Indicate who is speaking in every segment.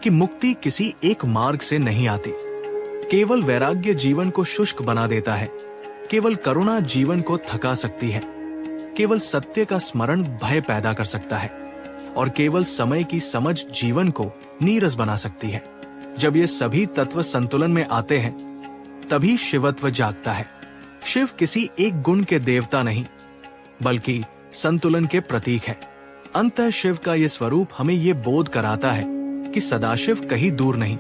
Speaker 1: कि मुक्ति किसी एक मार्ग से नहीं आती। केवल वैराग्य जीवन को शुष्क बना देता है, केवल करुणा जीवन को थका सकती है, केवल सत्य का स्मरण भय पैदा कर सकता है और केवल समय की समझ जीवन को नीरस बना सकती है। जब ये सभी तत्व संतुलन में आते हैं तभी शिवत्व जागता है। शिव किसी एक गुण के देवता नहीं बल्कि संतुलन के प्रतीक है। अंततः शिव का ये स्वरूप हमें ये बोध कराता है कि सदाशिव कहीं दूर नहीं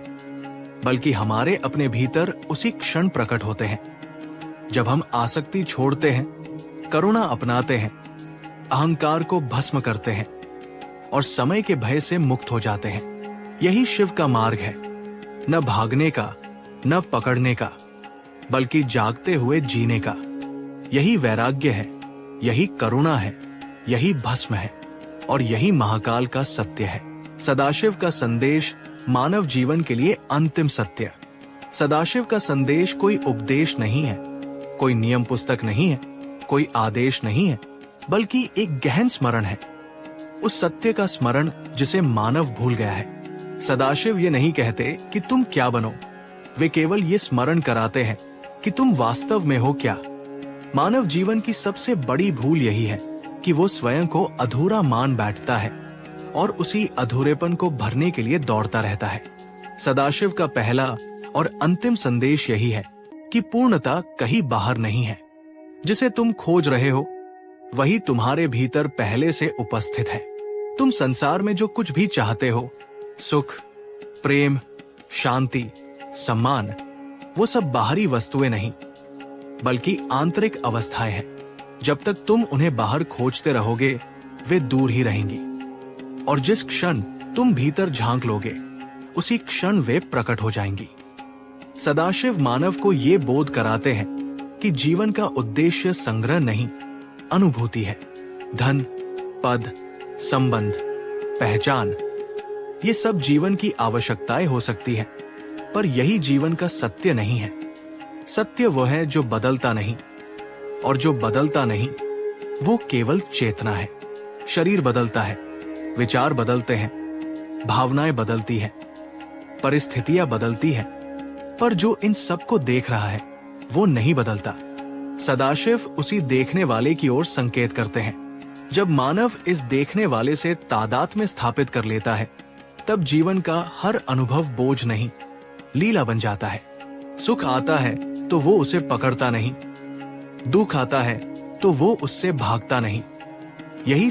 Speaker 1: बल्कि हमारे अपने भीतर उसी क्षण प्रकट होते हैं जब हम आसक्ति छोड़ते हैं, करुणा अपनाते हैं, अहंकार को भस्म करते हैं और समय के भय से मुक्त हो जाते हैं। यही शिव का मार्ग है, न भागने का, न पकड़ने का, बल्कि जागते हुए जीने का। यही वैराग्य है, यही करुणा है, यही भस्म है और यही महाकाल का सत्य है। सदाशिव का संदेश मानव जीवन के लिए अंतिम सत्य। सदाशिव का संदेश कोई उपदेश नहीं है, कोई नियम पुस्तक नहीं है, कोई आदेश नहीं है, बल्कि एक गहन स्मरण है, उस सत्य का स्मरण जिसे मानव भूल गया है। सदाशिव ये नहीं कहते कि तुम क्या बनो, वे केवल ये स्मरण कराते हैं कि तुम वास्तव में हो क्या। मानव जीवन की सबसे बड़ी भूल यही है कि वो स्वयं को अधूरा मान बैठता है और उसी अधूरेपन को भरने के लिए दौड़ता रहता है। सदाशिव का पहला और अंतिम संदेश यही है कि पूर्णता कहीं बाहर नहीं है। जिसे तुम खोज रहे हो वही तुम्हारे भीतर पहले से उपस्थित है। तुम संसार में जो कुछ भी चाहते हो, सुख, प्रेम, शांति, सम्मान, वो सब बाहरी वस्तुएं नहीं बल्कि आंतरिक अवस्थाएं हैं। जब तक तुम उन्हें बाहर खोजते रहोगे वे दूर ही रहेंगी और जिस क्षण तुम भीतर झांक लोगे उसी क्षण वे प्रकट हो जाएंगी। सदाशिव मानव को ये बोध कराते हैं कि जीवन का उद्देश्य संग्रह नहीं, अनुभूति है। धन, पद, संबंध, पहचान, ये सब जीवन की आवश्यकताएं हो सकती हैं, पर यही जीवन का सत्य नहीं है। सत्य वो है जो बदलता नहीं, और जो बदलता नहीं वो केवल चेतना है। शरीर बदलता है, विचार बदलते हैं, भावनाएं बदलती हैं, परिस्थितियां बदलती हैं, पर जो इन सबको देख रहा है वो नहीं बदलता। सदाशिव उसी देखने वाले की ओर संकेत करते हैं। जब मानव इस देखने वाले से तादाद में स्थापित कर लेता है तब जीवन का हर अनुभव बोझ नहीं, लीला बन जाता है। सुख आता है तो वो उसे पकड़ता नहीं, दुख आता है तो वो उससे भागता नहीं। यही